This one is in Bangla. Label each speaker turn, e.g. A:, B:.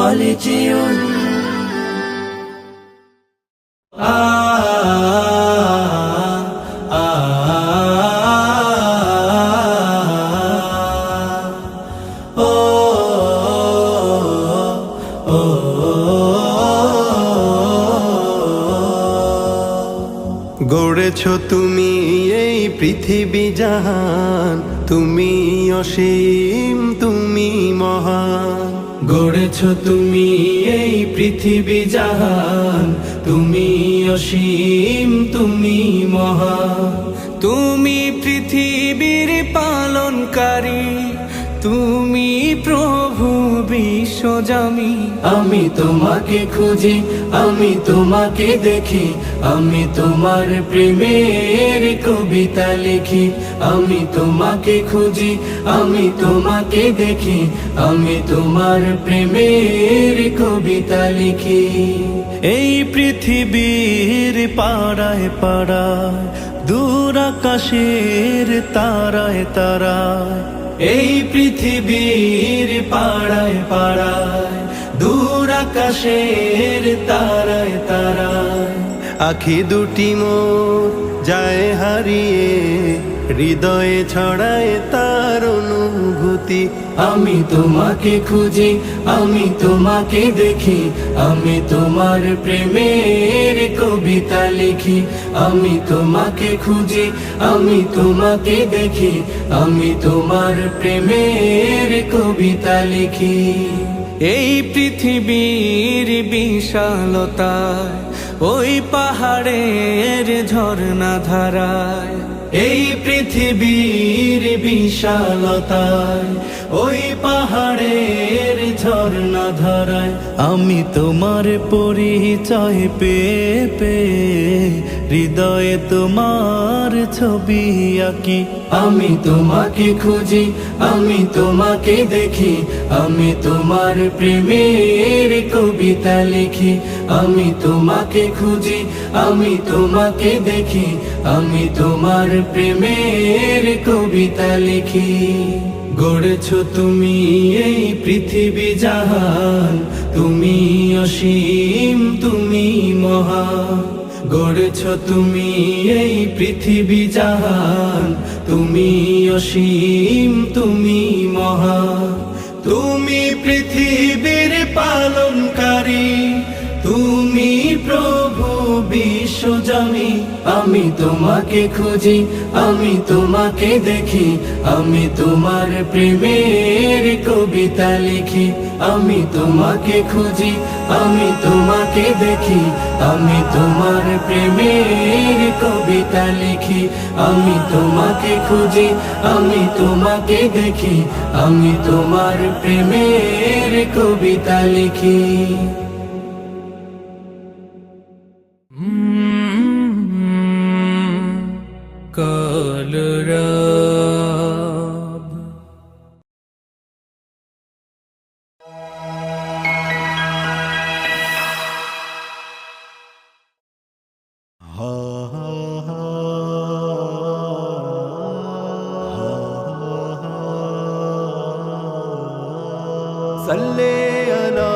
A: خالدون
B: গড়েছো তুমি এই পৃথিবী জাহান, তুমি অসীম তুমি মহান।
A: গড়েছো তুমি এই পৃথিবী জাহান, তুমি অসীম তুমি মহান। তুমি পৃথিবীর পালনকারী, তুমি প্রভু বিশ্বজামি। আমি তোমাকে খুঁজি, আমি তোমাকে দেখি, আমি তোমার প্রেমের কবিতা লিখি। আমি তোমাকে খুঁজি, আমি তোমাকে দেখি, আমি তোমার প্রেমের কবিতা লিখি।
B: এই পৃথিবীর পাড়ায় পাড়ায়, দূর আকাশের তারায় তারায়।
A: এই পৃথিবীর পাড়ায় পাড়ায়, দূর আকাশের তারায় তারায়।
B: আখি দুটি মোর যায় হারিয়ে, হৃদয়ে ছড়ায় তার অনুভূতি।
A: আমি তোমাকে খুঁজি, আমি তোমাকে দেখি, আমি তোমার প্রেমের কবিতা লিখি। আমি তোমাকে খুঁজি, আমি তোমাকে দেখি, আমি তোমার প্রেমের কবিতা লিখি। এই পৃথিবীর বিশালতায়, ওই পাহাড়ের ঝর্ণা ধারায়। এই পৃথিবীর বিশালতায়, ওই পাহাড়ের ঝর্ণা ধারায়।
B: আমি তোমার পরিচয় পেয়ে পেয়ে, হৃদয়ে তোমার ছবি আঁকি।
A: আমি তোমাকে খুঁজি, আমি তোমাকে দেখি, আমি তোমার প্রেমের কবিতা লিখি। আমি তোমাকে খুঁজি, আমি তোমাকে দেখি, আমি তোমার প্রেমের কবিতা লিখি। গড়েছো তুমি এই পৃথিবী জাহান, তুমি অসীম তুমি মহান। গড়েছো তুমি এই পৃথিবী জাহান, তুমি অসীম তুমি মহান। তুমি পৃথিবীর পালনকারী, তুমি প্রভু বিশ্বজামি। আমি তোমাকে খুঁজি, আমি তোমাকে দেখি, আমি তোমার প্রেমের কবিতা লিখি। আমি তোমাকে খুঁজি, আমি তোমাকে দেখি, আমি তোমার প্রেমের কবিতা লিখি। আমি তোমাকে খুঁজি, আমি তোমাকে দেখি, আমি তোমার প্রেমের কবিতা লিখি। কলরব
B: সাল্লি আলা